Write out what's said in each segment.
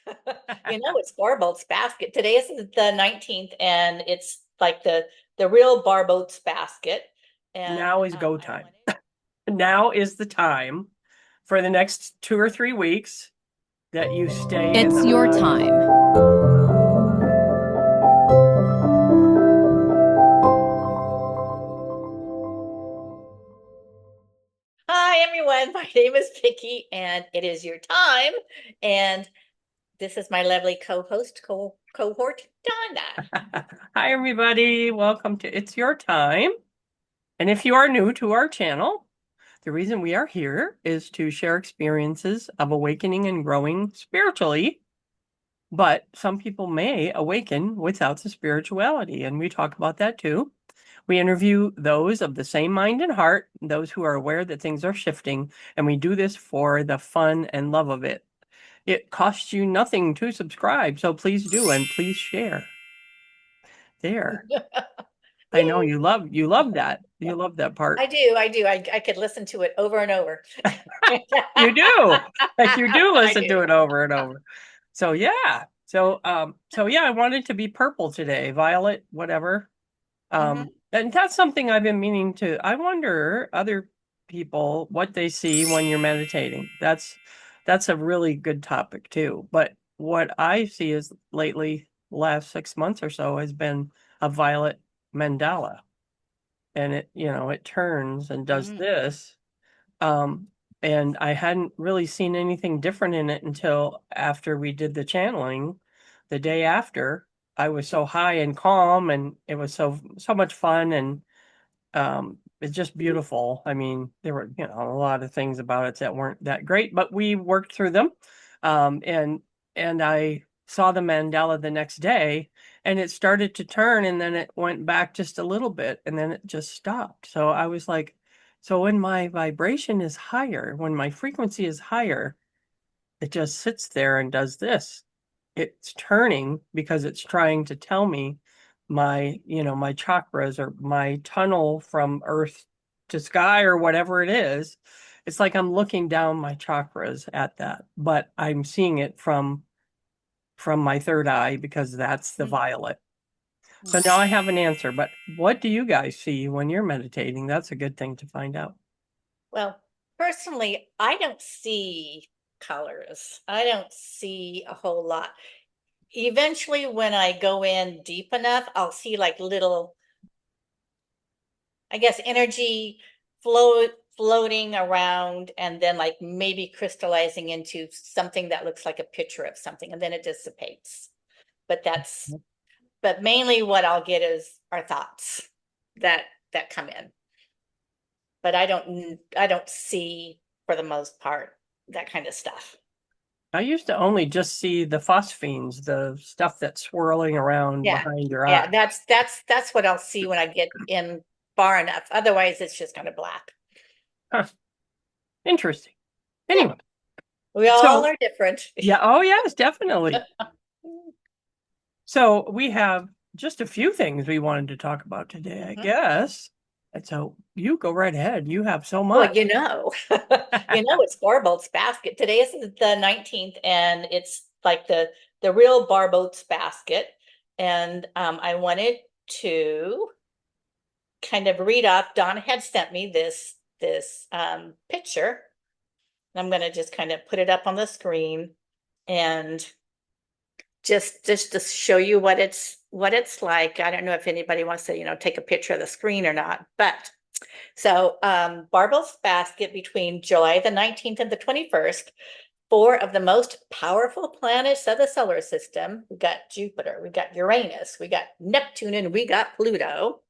It's Barbault's basket. Today is the 19th, and it's like the real Barbault's basket. And Now is go I time. wanted. Now is the time for the next 2 or 3 weeks that you stay in the It's your hive. time. Hi, everyone. My name is Vicki, and it is your time. And this is my lovely co-host, cohort, Donna. Hi, everybody. Welcome to It's Your Time. And if you are new to our channel, the reason we are here is to share experiences of awakening and growing spiritually. But some people may awaken without the spirituality, and we talk about that too. We interview those of the same mind and heart, those who are aware that things are shifting, and we do this for the fun and love of it. It costs you nothing to subscribe, so please do, and please share. There. I know Yay. you love that. You love that part. I do. I could listen to it over and over. You do. Like you do I listen do. to it over and over. So yeah. So yeah, I wanted to be purple today, violet, whatever. Mhm. And that's something I've been meaning to. I wonder other people what they see when you're meditating. That's a really good topic too. But what I see is lately, last 6 months or so, has been a violet mandala. And it turns and does Mhm. this. Um, and I hadn't really seen anything different in it until after we did the channeling. The day after, I was so high and calm, and it was so much fun, and it's just beautiful. I mean, there were a lot of things about it that weren't that great, but we worked through them. Um, and and I saw the mandala the next day, and it started to turn, and then it went back just a little bit, and then it just stopped. So I was like, so when my vibration is higher, when my frequency is higher, it just sits there and does this. It's turning because it's trying to tell me my chakras or my tunnel from earth to sky or whatever it is. It's like I'm looking down my chakras at that, but I'm seeing it from my third eye because that's the Mhm. violet. So now I have an answer, but what do you guys see when you're meditating? That's a good thing to find out. Well, personally, I don't see colors. I don't see a whole lot. Eventually, when I go in deep enough, I'll see like little, I guess, energy floating around and then like maybe crystallizing into something that looks like a picture of something, and then it dissipates. But but mainly what I'll get is our thoughts that come in. But I don't see, for the most part, that kind of stuff. I used to only just see the phosphenes, the stuff that's swirling around Yeah. behind your eye. Yeah, that's what I'll see when I get in far enough. Otherwise, it's just kind of black. Huh, interesting. Yeah. Anyway, We all so are different. yeah, oh yes, definitely. So we have just a few things we wanted to talk about today, I Mhm. guess. And so you go right ahead. You have so Well, much. it's Barbault's basket. Today is the 19th, and it's like the real Barbault's basket. And I wanted to kind of read off. Donna had sent me this picture. I'm going to just kind of put it up on the screen and just to show you what it's like. I don't know if anybody wants to, take a picture of the screen or not, but so Barbault's basket between July the 19th and the 21st, four of the most powerful planets of the solar system. We got Jupiter, we got Uranus, we got Neptune, and we got Pluto.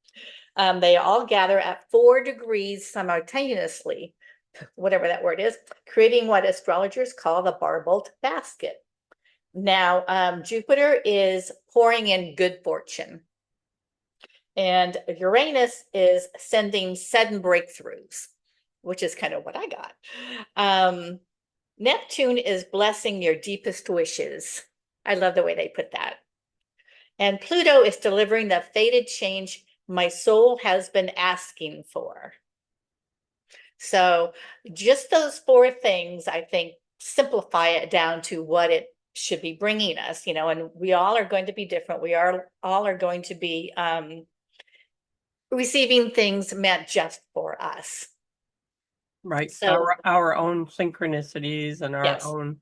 They all gather at 4 degrees simultaneously, whatever that word is, creating what astrologers call the Barbault basket. Now, Jupiter is pouring in good fortune, and Uranus is sending sudden breakthroughs, which is kind of what I got. Um, Neptune is blessing your deepest wishes. I love the way they put that. And Pluto is delivering the fated change my soul has been asking for. So just those four things, I think, simplify it down to what it should be bringing us, and we all are going to be different. We are all are going to be receiving things meant just for us. Right. So, Our own synchronicities and our yes. own,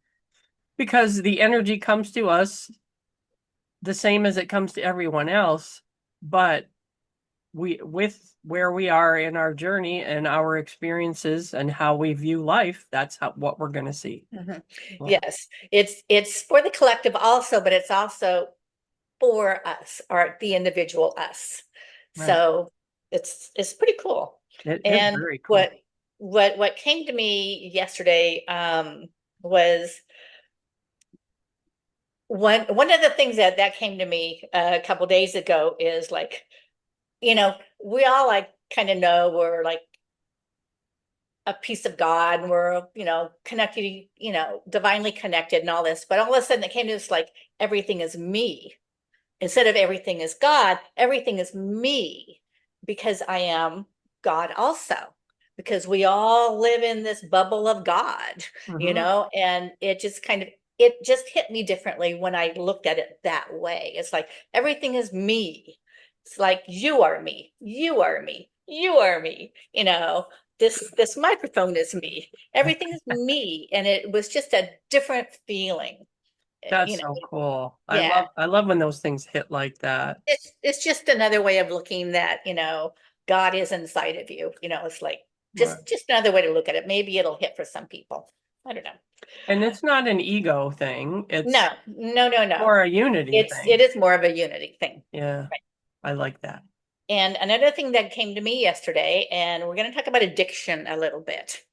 because the energy comes to us the same as it comes to everyone else, but we with where we are in our journey and our experiences and how we view life, that's what we're going to see. Mhm. Yeah. Yes, it's for the collective also, but it's also for us or the individual us. Right. So it's pretty cool. It is And very cool. what came to me yesterday was one of the things that came to me a couple days ago is like, we all like kind of know we're like a piece of God and we're, connected, divinely connected and all this. But all of a sudden it came to this like everything is me. Instead of everything is God, everything is me because I am God also. Because we all live in this bubble of God, Hmm. and it just hit me differently when I looked at it that way. It's like everything is me. It's like you are me, you are me, you are me, this microphone is me. Everything is me. And it was just a different feeling, That's you know. so cool. Yeah. I love when those things hit like that. It's just another way of looking that, God is inside of you. It's like Right. just another way to look at it. Maybe it'll hit for some people. I don't know. And it's not an ego thing. It's No, no, no, no. more a unity It thing. is more of a unity thing. Yeah. Right. I like that. And another thing that came to me yesterday, and we're going to talk about addiction a little bit.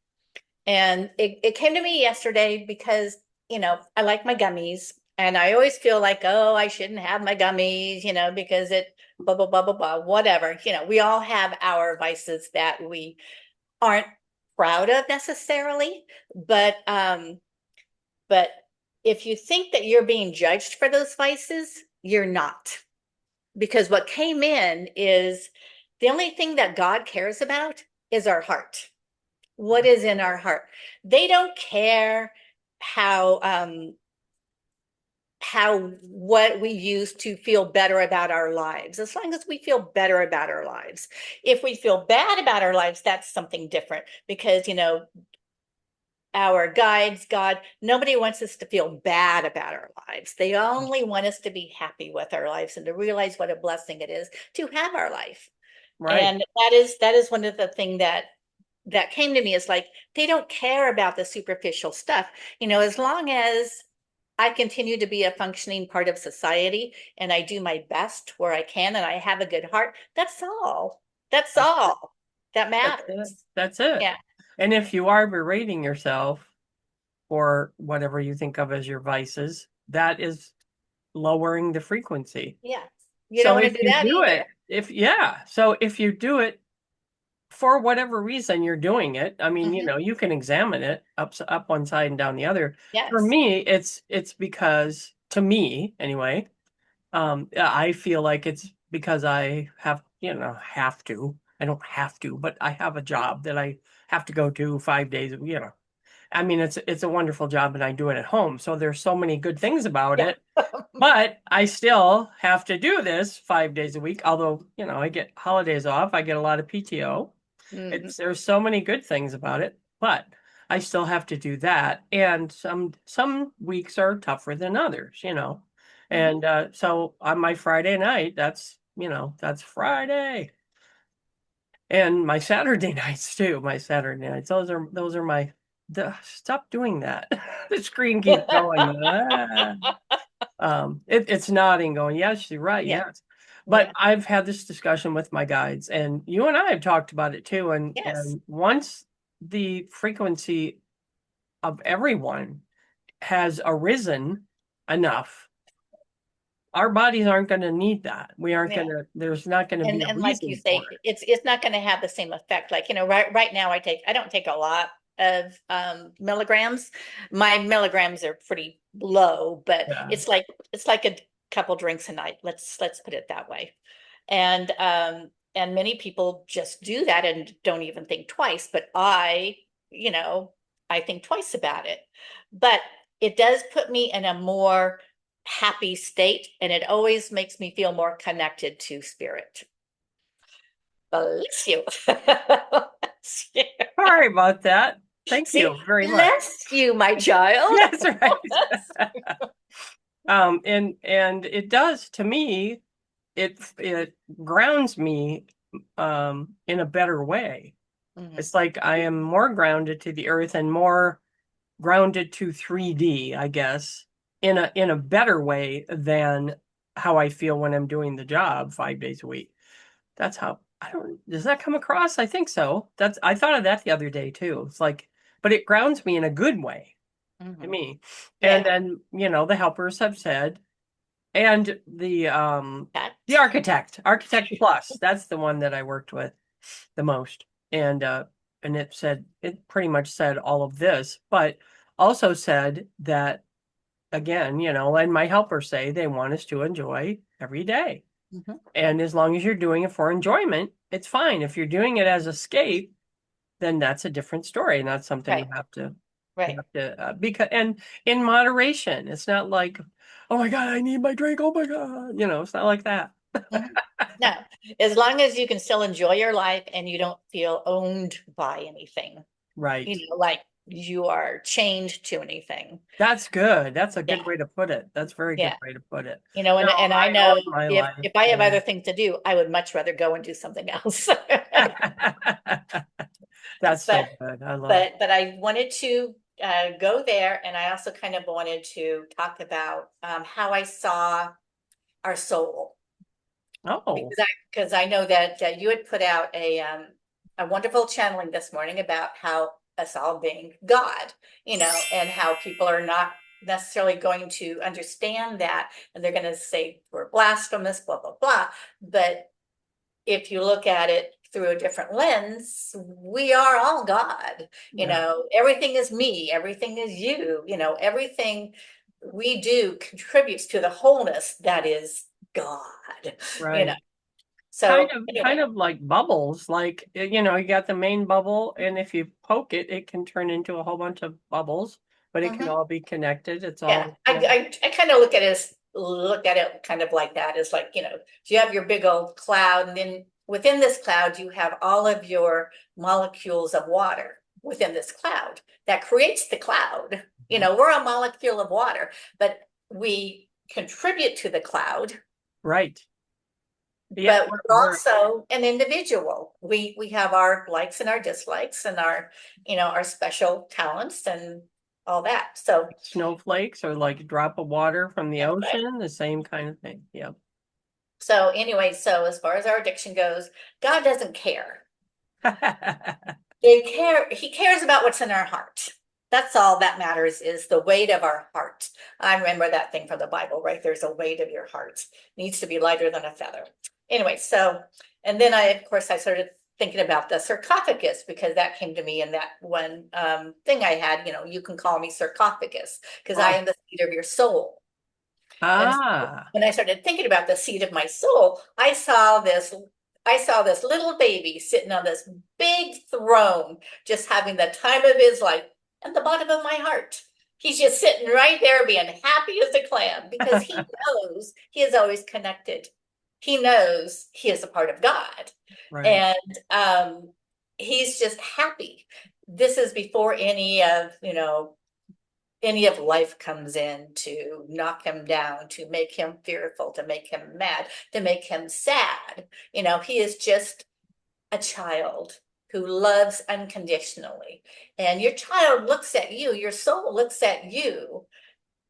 And it came to me yesterday because, I like my gummies and I always feel like, oh, I shouldn't have my gummies, because it blah, blah, blah, blah, blah, whatever. We all have our vices that we aren't proud of necessarily, but if you think that you're being judged for those vices, you're not. Because what came in is the only thing that God cares about is our heart. What is in our heart? They don't care how how what we use to feel better about our lives, as long as we feel better about our lives. If we feel bad about our lives, that's something different, because our guides, God, nobody wants us to feel bad about our lives. They only want us to be happy with our lives and to realize what a blessing it is to have our life. Right. And that is one of the things that came to me, is like they don't care about the superficial stuff. As long as I continue to be a functioning part of society and I do my best where I can and I have a good heart, that's all. That's That's it. all that That's it. matters. That's it. Yeah. And if you are berating yourself for whatever you think of as your vices, that is lowering the frequency. Yeah. You don't So want to if do you that do either. it, so if you do it for whatever reason you're doing it, I mean, Hmm. you can examine it up one side and down the other. For Yes. me, it's because, to me anyway, I feel like it's because I have to. I don't have to, but I have a job that I have to go to 5 days. I mean, it's a wonderful job and I do it at home. So there's so many good things about Yeah. it, but I still have to do this 5 days a week. Although, I get holidays off, I get a lot of PTO. Hmm. There's so many good things about it, but I still have to do that. And some weeks are tougher than others. Hmm. And so on my Friday night, that's Friday. And my Saturday nights too. My Saturday nights. Those are stop doing that. The screen keeps going. It's nodding, going, yes, you're right, Yeah. yes. But Yeah. I've had this discussion with my guides, and you and I have talked about it too. And Yes. once the frequency of everyone has arisen enough, our bodies aren't going to need that. We aren't Yeah. going to. There's not going to be a And like you reason for say, it's not going to have the same effect. Like, right now I don't take a lot of milligrams. My milligrams are pretty low, but it. it's like a couple drinks a night. Let's put it that way. And many people just do that and don't even think twice, but you know, I think twice about it. But it does put me in a more happy state, and it always makes me feel more connected to spirit. Bless you. Bless you. Sorry about that. Thank See, you very much. bless you, my child. That's right. And it does to me, it grounds me in a better way. Mhm. It's like I am more grounded to the earth and more grounded to 3D, I guess, in a better way than how I feel when I'm doing the job 5 days a week. That's how I don't, does that come across? I think so. That's, I thought of that the other day too. It's like, but it grounds me in a good way to Mhm. me. And Yeah, then, the helpers have said, and the that. architect plus, that's the one that I worked with the most. And it said, it pretty much said all of this, but also said that again, and my helpers say they want us to enjoy every day. Mhm. And as long as you're doing it for enjoyment, it's fine. If you're doing it as escape, then that's a different story, and that's something Right, you right. have to because and in moderation. It's not like, oh my God, I need my drink. Oh my God, it's not like that. Mhm. No, as long as you can still enjoy your life and you don't feel owned by anything, Right. like you are chained to anything. That's good. That's a Yeah, good way to put it. That's a very good yeah. way to put it. And No, I I know own my if life. I have Yeah. other things to do, I would much rather go and do something else. That's But so good. I love it. but I wanted to go there, and I also kind of wanted to talk about how I saw our soul, Oh, because I know that you had put out a wonderful channeling this morning about how us all being God, and how people are not necessarily going to understand that, and they're going to say we're blasphemous, blah blah blah. But if you look at it through a different lens, we are all God. yeah, Everything is me, everything is you, everything we do contributes to the wholeness that is God, you know. right. So Kind anyway, of like bubbles. Like, you got the main bubble, and if you poke it, it can turn into a whole bunch of bubbles, but it can mhm. all be connected. It's Yeah, all, yeah. I kind of look at it kind of like that. It's like, you have your big old cloud, and then within this cloud, you have all of your molecules of water within this cloud that creates the cloud. We're a molecule of water, but we contribute to the cloud, Right. Yeah, but we're also an individual. We have our likes and our dislikes and our special talents and all that. So snowflakes are like a drop of water from the that's right. ocean, the same kind of thing. Yeah. So anyway, so as far as our addiction goes, God doesn't care. He cares about what's in our heart. That's all that matters, is the weight of our heart. I remember that thing from the Bible, right? There's a weight of your heart. It needs to be lighter than a feather. Anyway, so, and then of course, I started thinking about the sarcophagus, because that came to me in that one thing I had, you can call me sarcophagus, because I Oh, am the seat of your soul. And so ah, when I started thinking about the seat of my soul, I saw this little baby sitting on this big throne, just having the time of his life at the bottom of my heart. He's just sitting right there being happy as a clam, because he knows he is always connected. He knows he is a part of God. right. And he's just happy. This is before any of life comes in to knock him down, to make him fearful, to make him mad, to make him sad. He is just a child who loves unconditionally. And your child looks at you, your soul looks at you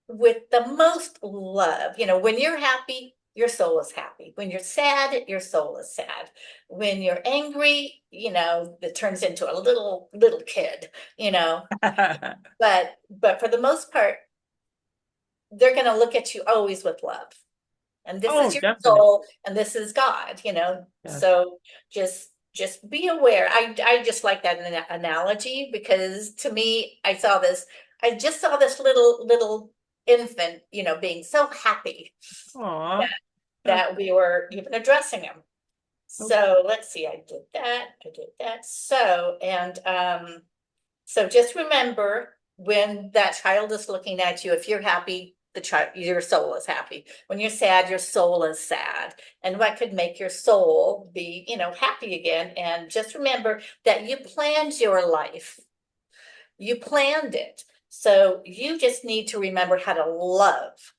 with the most love. When you're happy, your soul is happy. When you're sad, your soul is sad. When you're angry, it turns into a little kid. But for the most part, they're going to look at you always with love. And this is Oh, your definitely. soul, and this is God. Yes. So just be aware. I just like that analogy, because to me, I just saw this little infant, being so happy Aw, that that's we were even addressing him. so, So let's see, I did that. So, and so just remember, when that child is looking at you, if you're happy, the child, your soul is happy. When you're sad, your soul is sad. And what could make your soul be, happy again? And just remember that you planned your life. You planned it. So you just need to remember how to love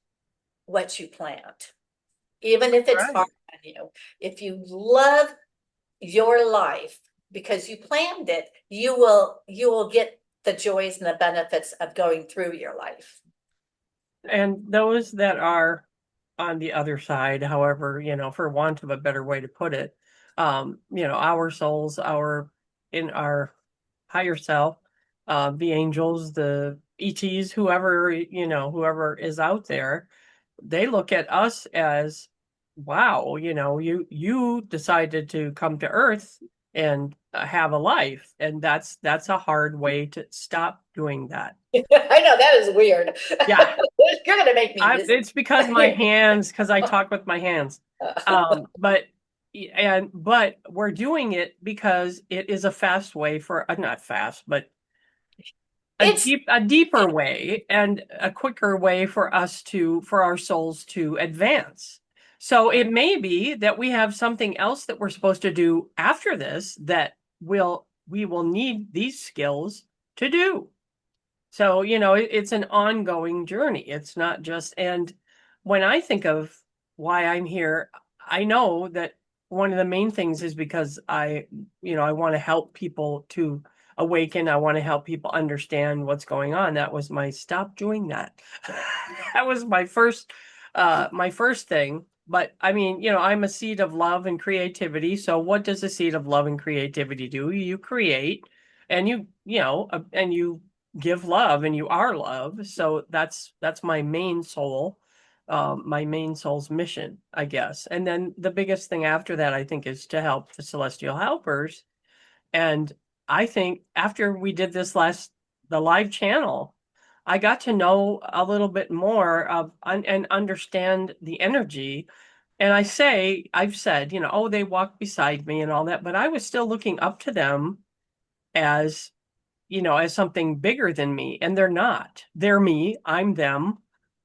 what you planned, even if it's hard Right. on you. If you love your life because you planned it, you will get the joys and the benefits of going through your life. And those that are on the other side, however, for want of a better way to put it, our souls, in our higher self, the angels, the ETs, whoever is out there, they look at us as, wow, you decided to come to Earth and have a life, and that's a hard way to stop doing that. I know that is weird. Yeah, You're gonna make me dizzy. it's because I talk with my hands. But we're doing it because it is a fast way for not fast, but It's a deeper way and a quicker way for our souls to advance. So it may be that we have something else that we're supposed to do after this that we will need these skills to do. So, it's an ongoing journey. It's not just, and when I think of why I'm here, I know that one of the main things is because I want to help people to awaken. I want to help people understand what's going on. That was my stop doing that. That was my first thing. But I mean, I'm a seed of love and creativity. So what does a seed of love and creativity do? You create and and you give love and you are love. So that's my main soul's mission, I guess. And then the biggest thing after that, I think, is to help the celestial helpers. And I think after we did the live channel, I got to know a little bit more and understand the energy. And I've said, oh, they walked beside me and all that, but I was still looking up to them as as something bigger than me. And they're not. They're me. I'm them.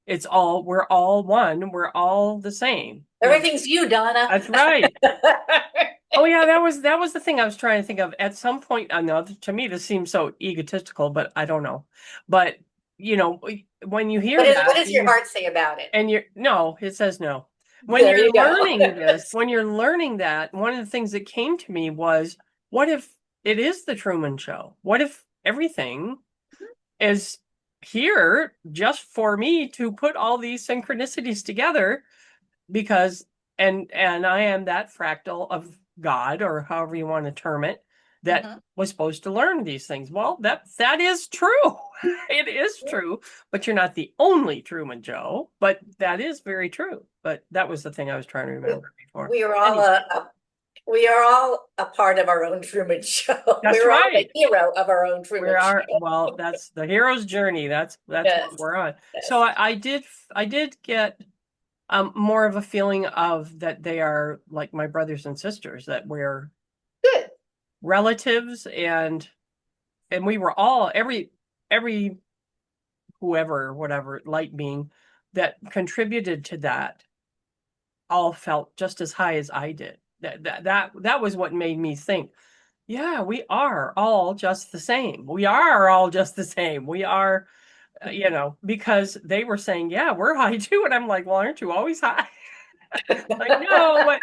We're all one. We're all the same. everything's you, Donna. That's right. Oh yeah, that was the thing I was trying to think of. At some point, I know to me this seems so egotistical, but I don't know. But when you hear What that, does your heart say about it? and you're no, it says no. When There you you're go. learning this, when you're learning that, one of the things that came to me was, what if it is the Truman Show? What if everything is here just for me to put all these synchronicities together because and I am that fractal of God, or however you want to term it, that Mhm. was supposed to learn these things. Well, that is true. It is true, but you're not the only Truman Joe, but that is very true. But that was the thing I was trying to remember before. We are all Anyway, we are all a part of our own Truman Show. that's We're all the right. hero of our own We Truman are, Show. well, that's the hero's journey. That's what Yes, we're on. So yes. I did get more of a feeling of that they are like my brothers and sisters, that we're Good. relatives, and we were all every whoever, whatever light being that contributed to that all felt just as high as I did. That was what made me think, yeah, we are all just the same. We are all just the same. We are, because they were saying, yeah, we're high too. And I'm like, well, aren't you always high? Like, no, but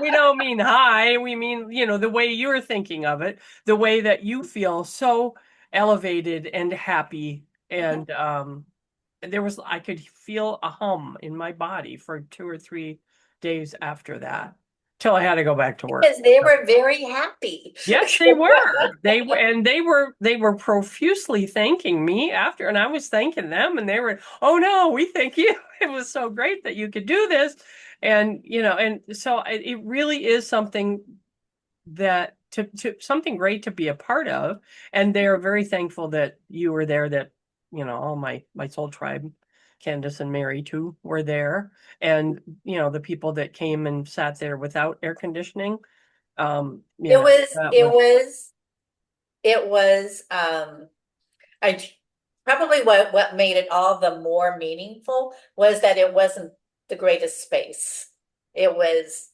we don't mean high. We mean, the way you're thinking of it, the way that you feel so elevated and happy. And I could feel a hum in my body for 2 or 3 days after that, till I had to go back to work. Because they were very happy. Yes, they were. They were profusely thanking me after, and I was thanking them, and they were, oh no, we thank you. It was so great that you could do this. And and so it really is something that to something great to be a part of. And they're very thankful that you were there, that all my soul tribe, Candace and Mary too, were there. And the people that came and sat there without air conditioning, It was, that it was was, it was, I Probably what made it all the more meaningful was that it wasn't the greatest space. It was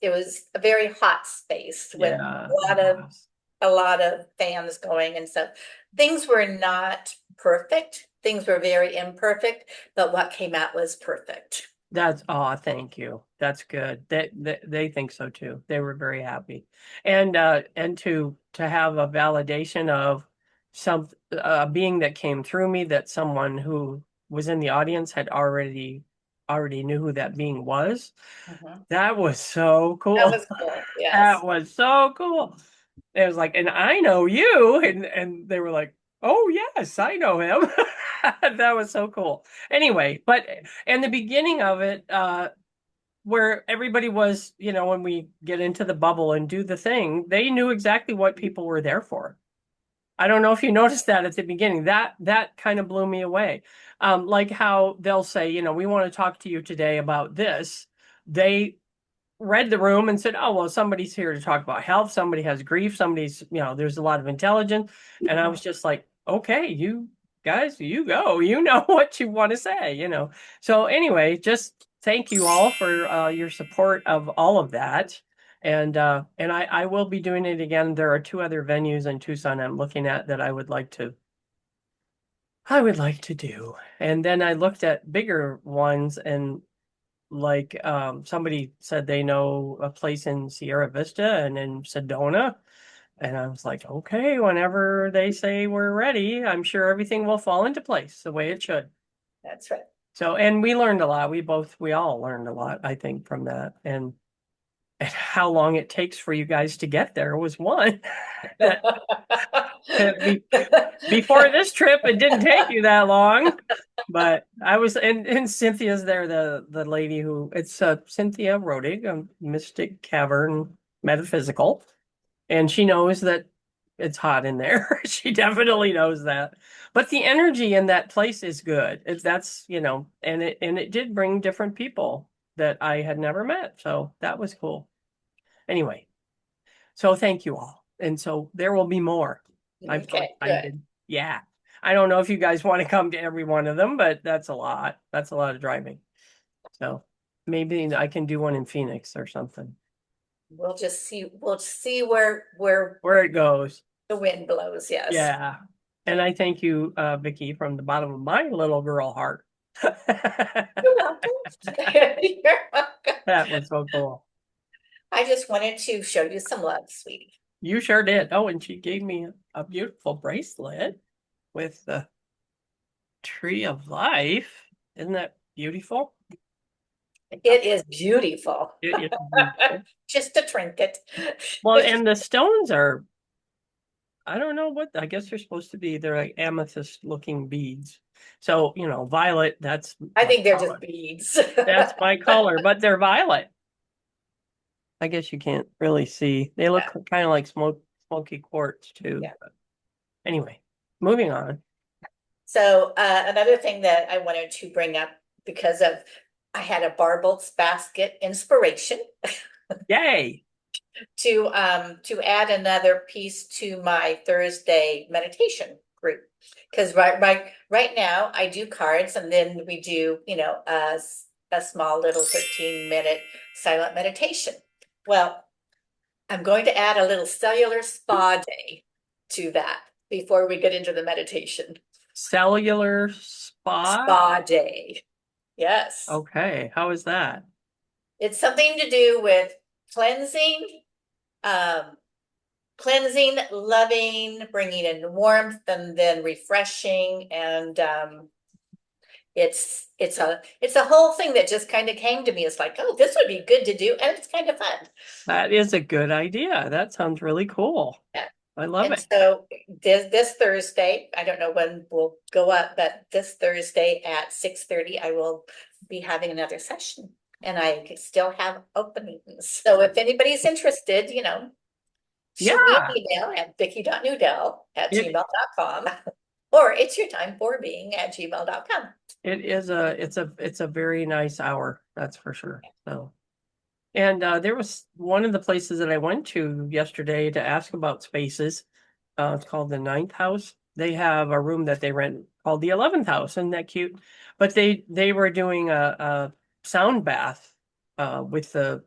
a very hot space with Yeah, a it lot of was. a lot of fans going and stuff. Things were not perfect. Things were very imperfect, but what came out was perfect. That's oh, thank you. That's good. They think so too. They were very happy. And to have a validation of some being that came through me that someone who was in the audience had already knew who that being was. Mhm. That was so That cool. was cool. That Yes. was so cool. It was like, and I know you, and they were like, oh yes, I know him. That was so cool. Anyway, but in the beginning of it, where everybody was, when we get into the bubble and do the thing, they knew exactly what people were there for. I don't know if you noticed that at the beginning. That kind of blew me away. Like how they'll say, we want to talk to you today about this. They read the room and said, "Oh, well, somebody's here to talk about health. Somebody has grief. Somebody's, there's a lot of intelligence." And I was just like, "Okay, you guys, you go. You know what you want to say." So anyway, just thank you all for your support of all of that. And I will be doing it again. There are two other venues in Tucson I'm looking at that I would like to do. And then I looked at bigger ones and like somebody said they know a place in Sierra Vista and in Sedona. And I was like, okay, whenever they say we're ready, I'm sure everything will fall into place the way it should. That's right. So, and we learned a lot. We all learned a lot, I think, from that. And how long it takes for you guys to get there was one. that be- Before this trip, it didn't take you that long. But I was, and Cynthia's there, the lady who it's Cynthia Rodig, Mystic Cavern Metaphysical, and she knows that it's hot in there. She definitely knows that. But the energy in that place is good. That's and it did bring different people that I had never met, so that was cool. Anyway, so thank you all, and so there will be more. I'm so Okay, good. excited. Yeah. I don't know if you guys want to come to every one of them, but that's a lot. That's a lot of driving. So maybe I can do one in Phoenix or something. We'll see where Where it goes. the wind blows. Yes. Yeah. And I thank you, Vicki, from the bottom of my little girl heart. You're welcome. You're welcome. That was so cool. I just wanted to show you some love, sweetie. You sure did. Oh, and she gave me a beautiful bracelet with the tree of life. Isn't that beautiful? It is beautiful. It is beautiful. Just a trinket. Well, and the stones are, I don't know what, I guess they're supposed to be, they're like amethyst looking beads. So, violet, that's I my think they're just color. beads. That's my color, but they're violet. I guess you can't really see. They look Yeah, kind of like smoky quartz too. yeah. But anyway, moving on. So another thing that I wanted to bring up because of I had a Barbault's basket inspiration Yay. to add another piece to my Thursday meditation group. Because right now I do cards and then we do, a small little 13-minute silent meditation. Well, I'm going to add a little cellular spa day to that before we get into the meditation. Cellular spa. Spa day. Yes. Okay. How is that? It's something to do with cleansing, um, loving, bringing in warmth, and then refreshing. And it's a whole thing that just kind of came to me. It's like, oh, this would be good to do, and it's kind of fun. That is a good idea. That sounds really cool. Yeah. I love And it. so this Thursday, I don't know when we'll go up, but this Thursday at 6:30, I will be having another session. And I still have openings. So if anybody's interested, shoot me an Yeah. email at Vicki.Newdell at It gmail.com or it's your time for being at gmail.com. it is it's a very nice hour, that's for sure. So and there was one of the places that I went to yesterday to ask about spaces. It's called the Ninth House. They have a room that they rent called the 11th house. Isn't that cute? But they were doing a sound bath with a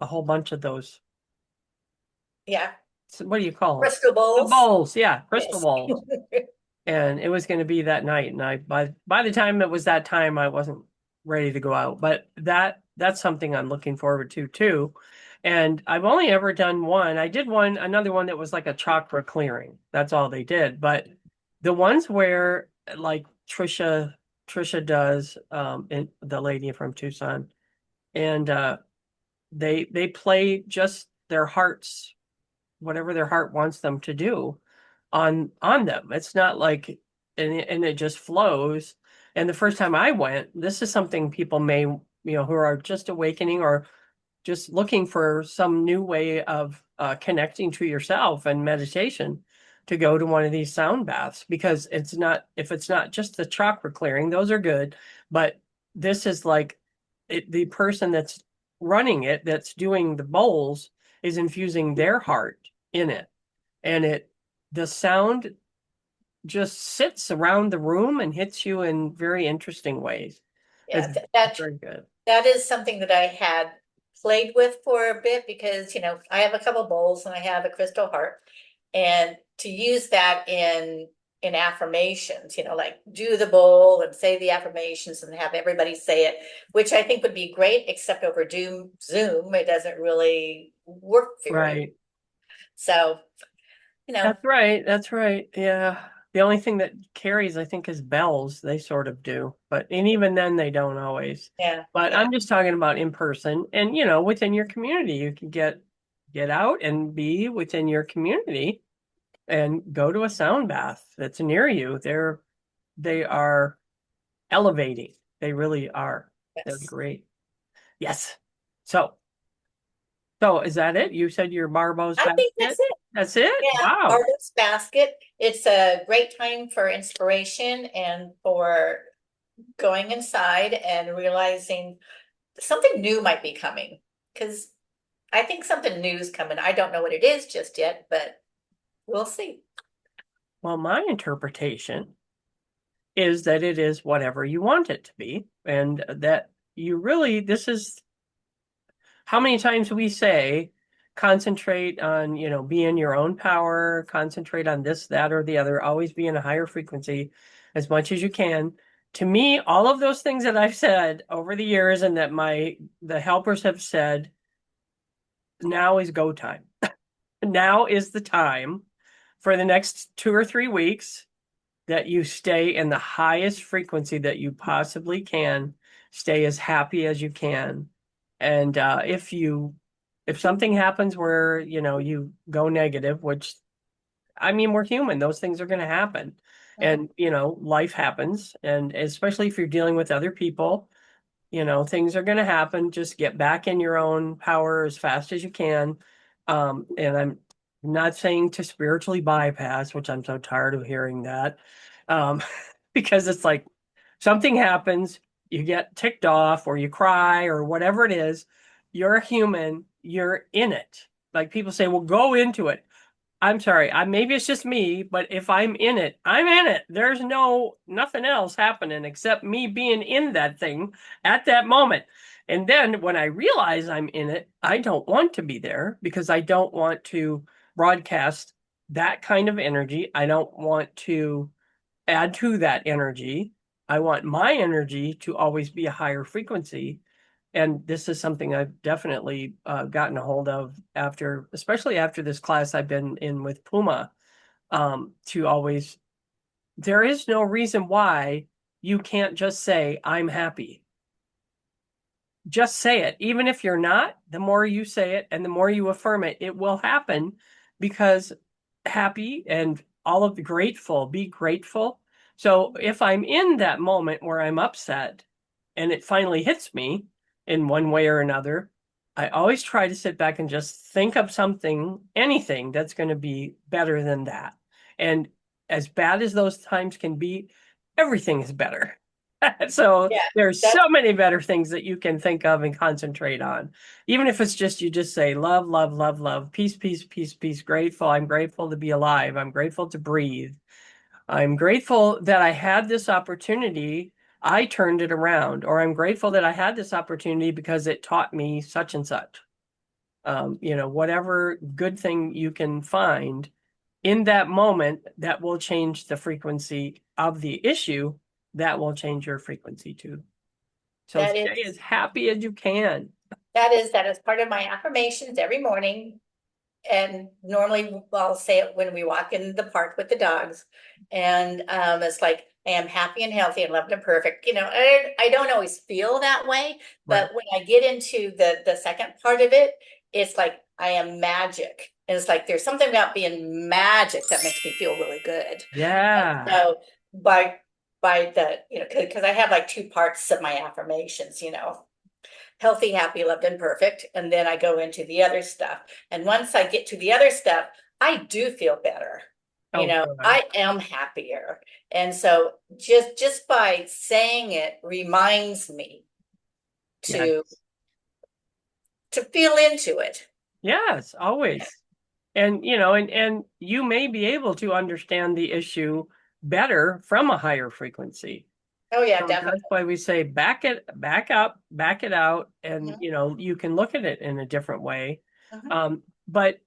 whole bunch of those. Yeah. What do you call them? Crystal The bowls. bowls, yeah, crystal Yes. bowls. And it was going to be that night. And I by the time it was that time, I wasn't ready to go out. But that's something I'm looking forward to too. And I've only ever done one. I did another one that was like a chakra clearing. That's all they did. But the ones where like Trisha does, and the lady from Tucson, and they play just their hearts, whatever their heart wants them to do on them. It's not like and it just flows. And the first time I went, this is something people may, who are just awakening or just looking for some new way of connecting to yourself and meditation, to go to one of these sound baths, because if it's not just the chakra clearing, those are good, but this is like the person that's running it, that's doing the bowls, is infusing their heart in it, and the sound just sits around the room and hits you in very interesting ways. Yeah, It's very good. that is something that I had played with for a bit because, I have a couple bowls and I have a crystal heart. And to use that in affirmations, like do the bowl and say the affirmations and have everybody say it, which I think would be great, except over Zoom, it doesn't really work very well. Right. So, That's right. That's right. Yeah. The only thing that carries, I think, is bells. They sort of do, and even then they don't always. yeah, But yeah. I'm just talking about in person, and within your community, you can get out and be within your community and go to a sound bath that's near you. They are elevating. They really are. They're Yes. great. Yes. So so is that it? You said your Barbo's I think that's basket? it. That's it? Yeah, Wow. Artist Basket. It's a great time for inspiration and for going inside and realizing something new might be coming. Because I think something new is coming. I don't know what it is just yet, but we'll see. Well, my interpretation is that it is whatever you want it to be, and that this is how many times we say, concentrate on, be in your own power, concentrate on this, that, or the other, always be in a higher frequency as much as you can. To me, all of those things that I've said over the years and that the helpers have said, now is go time. Now is the time for the next 2 or 3 weeks that you stay in the highest frequency that you possibly can, stay as happy as you can. And if something happens where, you go negative, which, I mean, we're human, those things are going to happen. Mhm. And, life happens. And especially if you're dealing with other people, things are going to happen. Just get back in your own power as fast as you can. And I'm not saying to spiritually bypass, which I'm so tired of hearing that, um, because it's like something happens, you get ticked off or you cry or whatever it is. You're a human, you're in it. Like people say, well, go into it. I'm sorry. Maybe it's just me, but if I'm in it, I'm in it. There's nothing else happening except me being in that thing at that moment. And then when I realize I'm in it, I don't want to be there because I don't want to broadcast that kind of energy. I don't want to add to that energy. I want my energy to always be a higher frequency. And this is something I've definitely gotten a hold of especially after this class I've been in with Puma, to always, there is no reason why you can't just say, I'm happy. Just say it. Even if you're not, the more you say it and the more you affirm it, it will happen, because happy and all of the grateful, be grateful. So if I'm in that moment where I'm upset and it finally hits me in one way or another, I always try to sit back and just think of something, anything that's going to be better than that. And as bad as those times can be, everything is better. So Yeah, there's that's so many better things that you can think of and concentrate on. Even if it's just you just say love, love, love, love, peace, peace, peace, peace, grateful. I'm grateful to be alive. I'm grateful to breathe. I'm grateful that I had this opportunity. I turned it around, or I'm grateful that I had this opportunity because it taught me such and such. Whatever good thing you can find in that moment that will change the frequency of the issue, that will change your frequency too. So That stay as is happy as you can. that is part of my affirmations every morning. And normally I'll say it when we walk in the park with the dogs. And it's like, I am happy and healthy and loved and perfect. I don't always feel that way, Right. but when I get into the second part of it, it's like I am magic. And it's like there's something about being magic that makes me feel really good. Yeah. So by because I have like two parts of my affirmations, healthy, happy, loved, and perfect. And then I go into the other stuff. And once I get to the other stuff, I do feel better. Oh, good. I am happier. And so just by saying it reminds me Yes. to feel into it. Yes, always. And you may be able to understand the issue better from a higher frequency. Oh yeah, So definitely. that's why we say back up, back it out, and Mhm, you can look at it in a different way. mhm. But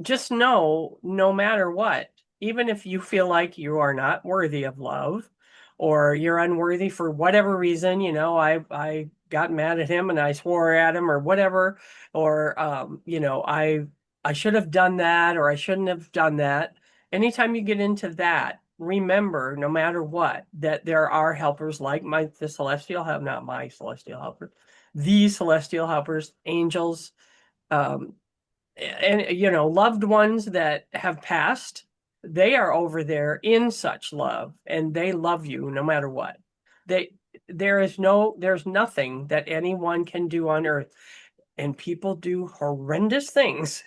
just know, no matter what, even if you feel like you are not worthy of love or you're unworthy for whatever reason, I got mad at him and I swore at him or whatever, or I should have done that or I shouldn't have done that. Anytime you get into that, remember, no matter what, that there are helpers like the celestial help, not my celestial helper, the celestial helpers, angels, um, and loved ones that have passed. They are over there in such love, and they love you no matter what. They there's nothing that anyone can do on earth, and people do horrendous things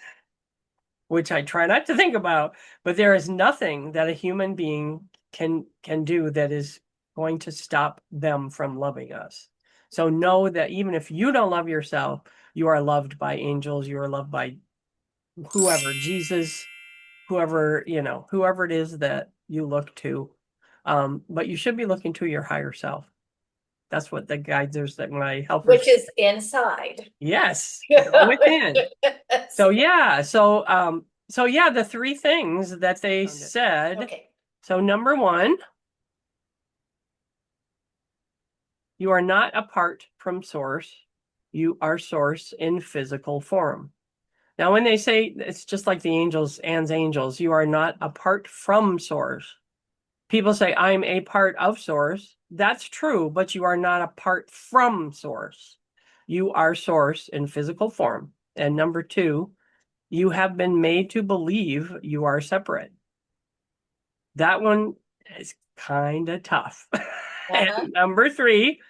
which I try not to think about, but there is nothing that a human being can do that is going to stop them from loving us. So know that even if you don't love yourself, you are loved by angels, you are loved by whoever, Jesus, whoever it is that you look to. But you should be looking to your higher self. That's what the guides, that my helpers. Which is inside. Yes, go within. So yeah, so yeah, the three things that they said. Okay. So number one, you are not apart from source. You are source in physical form. Now, when they say it's just like the angels, Anne's angels, you are not apart from source. People say, I'm a part of source. That's true, but you are not apart from source. You are source in physical form. And number two, you have been made to believe you are separate. That one is kind of tough. And Uh-huh. number three,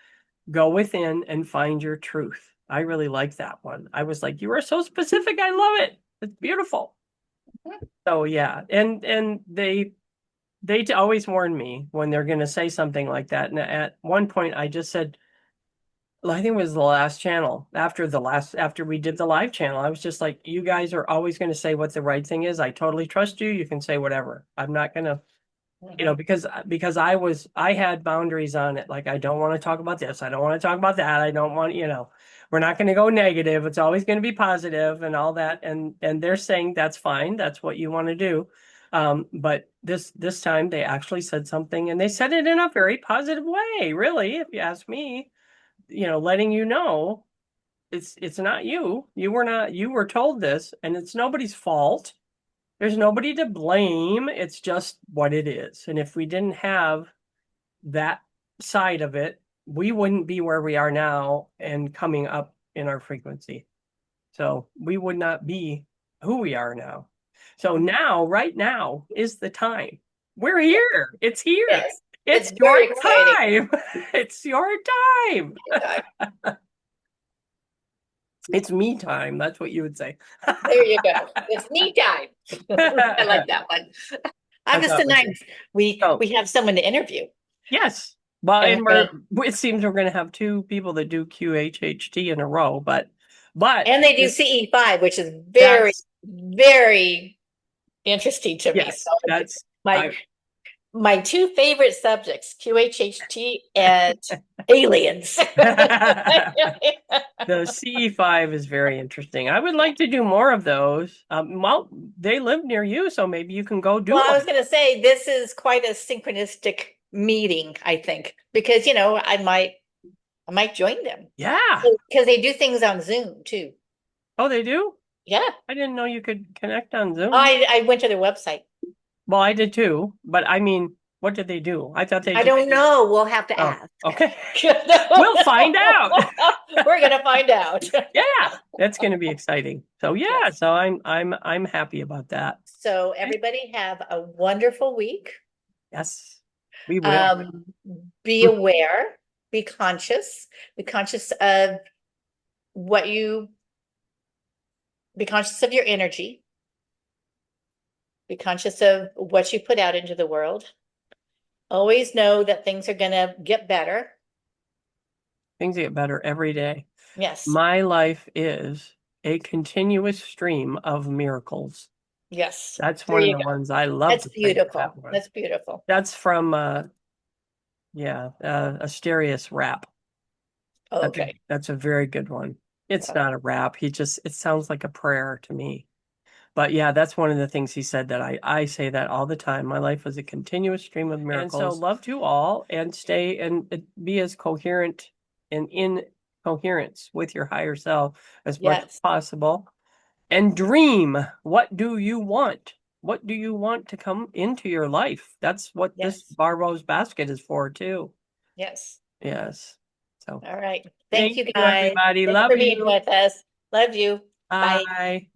go within and find your truth. I really like that one. I was like, you are so specific. I love it. It's beautiful. So yeah, and they always warn me when they're going to say something like that. And at one point, I just said, well, I think it was the last channel after we did the live channel. I was just like, you guys are always going to say what the right thing is. I totally trust you. You can say whatever. I'm not going to, Mhm. because I had boundaries on it. Like, I don't want to talk about this. I don't want to talk about that. I don't want, we're not going to go negative. It's always going to be positive and all that. And they're saying that's fine. That's what you want to do. But this time they actually said something, and they said it in a very positive way, really, if you ask me, letting you know it's not you. You were told this, and it's nobody's fault. There's nobody to blame. It's just what it is. And if we didn't have that side of it, we wouldn't be where we are now and coming up in our frequency. So we would not be who we are now. So now, right now, is the time. We're Yeah. here. It's here. Yes. It's It's your very exciting. time. It's your time. It's me time. That's what you would say. There you go. It's me time. I like I that one. August thought the it was 9th, we so. we have someone to interview. Yes. Well, And and we're gonna it seems we're going to have two people that do QHHT in a row, but and they do CE5, which is very, that's very interesting to me. yes, So that's my I my two favorite subjects, QHHT and aliens. The CE5 is very interesting. I would like to do more of those. Well, they live near you, so maybe you can go do Well, I was them. going to say this is quite a synchronistic meeting, I think, because I might join them Yeah. because they do things on Zoom too. Oh, they do? Yeah, I didn't know you could connect on Zoom. I went to their website. Well, I did too, but I mean, what did they do? I thought they I just, don't know. We'll have to oh, ask. okay. We'll find out. We're gonna find out. Yeah, that's going to be exciting. So yeah, Yes. so I'm happy about that. So Okay. everybody have a wonderful week. Yes, we will. Um, be aware, be conscious of what you, be conscious of your energy, be conscious of what you put out into the world. Always know that things are gonna get better. Things get better every day. Yes, My life is a continuous stream of miracles. yes. That's There one of you the go. ones I love That's to say that beautiful. one. That's beautiful. That's from yeah, Astarius rap. Okay. That's a very good one. It's not a rap. It sounds like a prayer to me. But yeah, that's one of the things he said that I say that all the time. My life is a continuous stream of miracles. And so love to all and stay and be as coherent and in coherence with your higher self as much as Yes, possible. And dream. What do you want? What do you want to come into your life? That's what this yes, Barbault's basket is for too. yes. Yes. So All right. Thank thank you you, guys. everybody. Thanks Love for being you. with us. Love you. Bye. Bye.